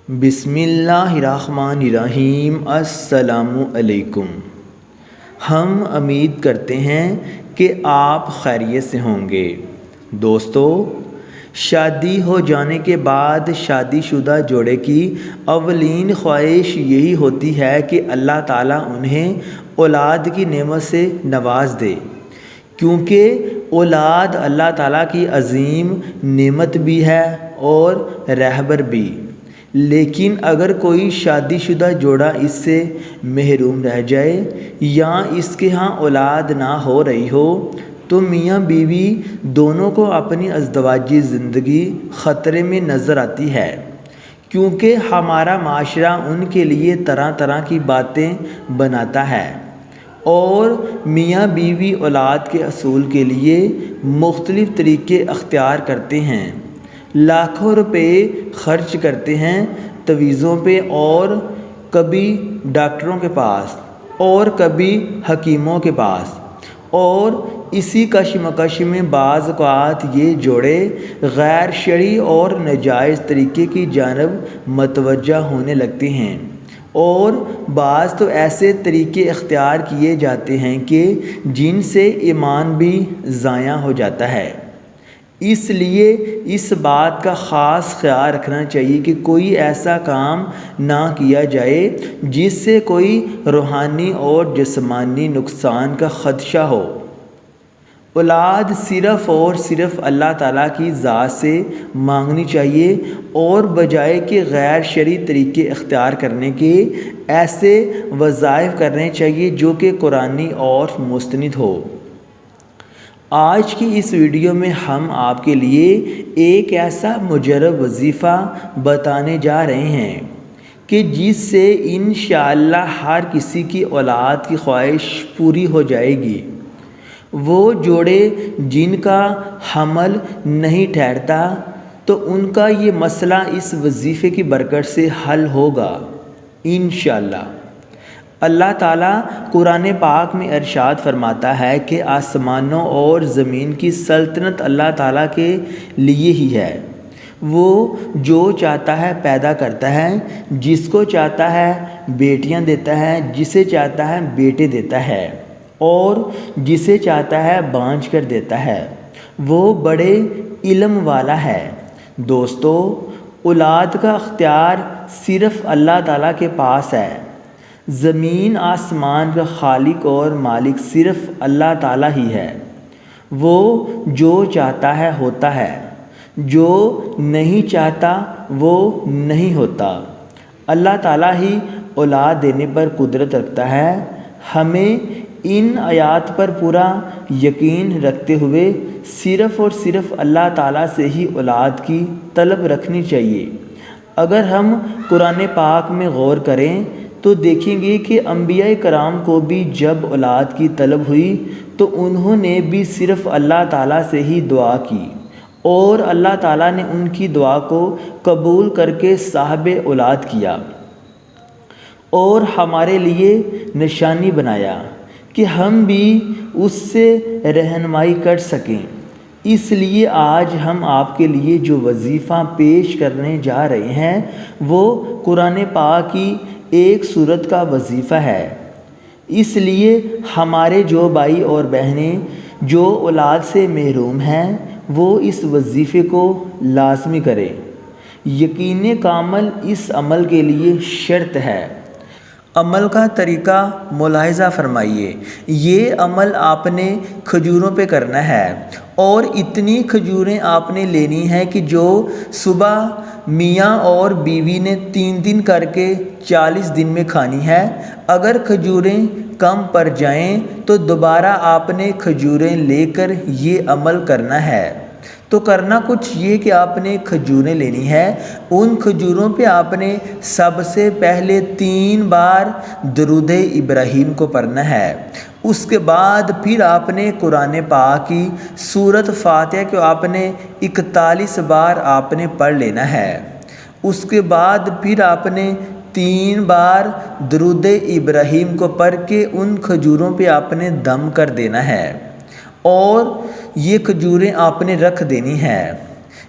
بسم اللہ الرحمن الرحیم۔ السلام علیکم۔ ہم امید کرتے ہیں کہ آپ خیریت سے ہوں گے۔ دوستو، شادی ہو جانے کے بعد شادی شدہ جوڑے کی اولین خواہش یہی ہوتی ہے کہ اللہ تعالیٰ انہیں اولاد کی نعمت سے نواز دے، کیونکہ اولاد اللہ تعالیٰ کی عظیم نعمت بھی ہے اور رہبر بھی۔ لیکن اگر کوئی شادی شدہ جوڑا اس سے محروم رہ جائے یا اس کے ہاں اولاد نہ ہو رہی ہو تو میاں بیوی دونوں کو اپنی ازدواجی زندگی خطرے میں نظر آتی ہے، کیونکہ ہمارا معاشرہ ان کے لیے طرح طرح کی باتیں بناتا ہے اور میاں بیوی اولاد کے حصول کے لیے مختلف طریقے اختیار کرتے ہیں، لاکھوں روپے خرچ کرتے ہیں تویزوں پہ، اور کبھی ڈاکٹروں کے پاس اور کبھی حکیموں کے پاس، اور اسی کشمکش میں بعض اوقات یہ جوڑے غیر شرعی اور ناجائز طریقے کی جانب متوجہ ہونے لگتے ہیں، اور بعض تو ایسے طریقے اختیار کیے جاتے ہیں کہ جن سے ایمان بھی ضائع ہو جاتا ہے۔ اس لیے اس بات کا خاص خیال رکھنا چاہیے کہ کوئی ایسا کام نہ کیا جائے جس سے کوئی روحانی اور جسمانی نقصان کا خدشہ ہو۔ اولاد صرف اور صرف اللہ تعالیٰ کی ذات سے مانگنی چاہیے، اور بجائے کہ غیر شرعی طریقے اختیار کرنے کے ایسے وظائف کرنے چاہیے جو کہ قرآنی اور مستند ہو۔ آج کی اس ویڈیو میں ہم آپ کے لیے ایک ایسا مجرب وظیفہ بتانے جا رہے ہیں کہ جس سے انشاءاللہ ہر کسی کی اولاد کی خواہش پوری ہو جائے گی۔ وہ جوڑے جن کا حمل نہیں ٹھہرتا تو ان کا یہ مسئلہ اس وظیفے کی برکت سے حل ہوگا انشاءاللہ۔ اللہ تعالیٰ قرآن پاک میں ارشاد فرماتا ہے کہ آسمانوں اور زمین کی سلطنت اللہ تعالیٰ کے لیے ہی ہے۔ وہ جو چاہتا ہے پیدا کرتا ہے، جس کو چاہتا ہے بیٹیاں دیتا ہے، جسے چاہتا ہے بیٹے دیتا ہے، اور جسے چاہتا ہے بانجھ کر دیتا ہے۔ وہ بڑے علم والا ہے۔ دوستو، اولاد کا اختیار صرف اللہ تعالیٰ کے پاس ہے۔ زمین آسمان کا خالق اور مالک صرف اللہ تعالیٰ ہی ہے۔ وہ جو چاہتا ہے ہوتا ہے، جو نہیں چاہتا وہ نہیں ہوتا۔ اللہ تعالیٰ ہی اولاد دینے پر قدرت رکھتا ہے۔ ہمیں ان آیات پر پورا یقین رکھتے ہوئے صرف اور صرف اللہ تعالیٰ سے ہی اولاد کی طلب رکھنی چاہیے۔ اگر ہم قرآن پاک میں غور کریں تو دیکھیں گے کہ انبیاء کرام کو بھی جب اولاد کی طلب ہوئی تو انہوں نے بھی صرف اللہ تعالیٰ سے ہی دعا کی، اور اللہ تعالیٰ نے ان کی دعا کو قبول کر کے صاحب اولاد کیا اور ہمارے لیے نشانی بنایا کہ ہم بھی اس سے رہنمائی کر سکیں۔ اس لیے آج ہم آپ کے لیے جو وظیفہ پیش کرنے جا رہے ہیں وہ قرآن پاک کی ایک سورت کا وظیفہ ہے۔ اس لیے ہمارے جو بھائی اور بہنیں جو اولاد سے محروم ہیں وہ اس وظیفے کو لازمی کریں۔ یقین کامل اس عمل کے لیے شرط ہے۔ عمل کا طریقہ ملاحظہ فرمائیے۔ یہ عمل آپ نے کھجوروں پہ کرنا ہے، اور اتنی کھجوریں آپ نے لینی ہیں کہ جو صبح میاں اور بیوی نے 3 دن کر کے 40 دن میں کھانی ہے۔ اگر کھجوریں کم پڑ جائیں تو دوبارہ آپ نے کھجوریں لے کر یہ عمل کرنا ہے۔ تو کرنا کچھ یہ کہ آپ نے کھجوریں لینی ہے، ان کھجوروں پہ آپ نے سب سے پہلے 3 بار درود ابراہیم کو پڑھنا ہے۔ اس کے بعد پھر آپ نے قرآن پاک کی سورت فاتحہ کو آپ نے 41 بار آپ نے پڑھ لینا ہے۔ اس کے بعد پھر آپ نے 3 بار درود ابراہیم کو پڑھ کے ان کھجوروں پہ آپ نے دم کر دینا ہے، اور یہ کھجوریں آپ نے رکھ دینی ہیں۔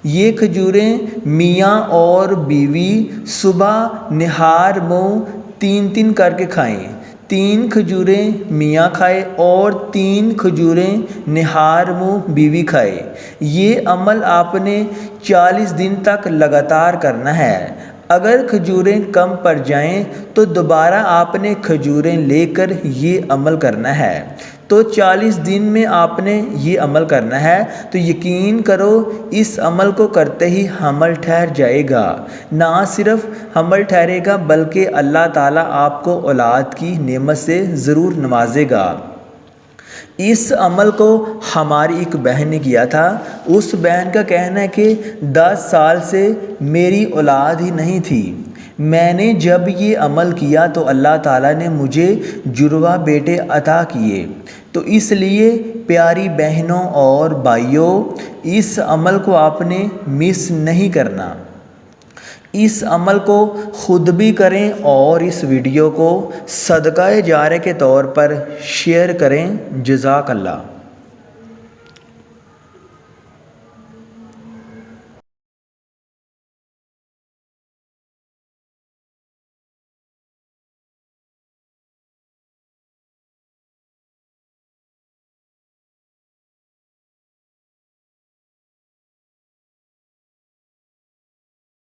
یہ کھجوریں میاں اور بیوی صبح نہار منہ 3 کر کے کھائیں۔ 3 کھجوریں میاں کھائے اور 3 کھجوریں نہار منہ بیوی کھائے۔ یہ عمل آپ نے 40 دن تک لگاتار کرنا ہے۔ اگر کھجوریں کم پڑ جائیں تو دوبارہ آپ نے کھجوریں لے کر یہ عمل کرنا ہے۔ تو 40 دن میں آپ نے یہ عمل کرنا ہے۔ تو یقین کرو اس عمل کو کرتے ہی حمل ٹھہر جائے گا۔ نہ صرف حمل ٹھہرے گا بلکہ اللہ تعالیٰ آپ کو اولاد کی نعمت سے ضرور نوازے گا۔ اس عمل کو ہماری ایک بہن نے کیا تھا۔ اس بہن کا کہنا ہے کہ 10 سال سے میری اولاد ہی نہیں تھی۔ میں نے جب یہ عمل کیا تو اللہ تعالیٰ نے مجھے جڑواں بیٹے عطا کیے۔ تو اس لیے پیاری بہنوں اور بھائیوں، اس عمل کو آپ نے مس نہیں کرنا۔ اس عمل کو خود بھی کریں اور اس ویڈیو کو صدقہ جاریہ کے طور پر شیئر کریں۔ جزاک اللہ۔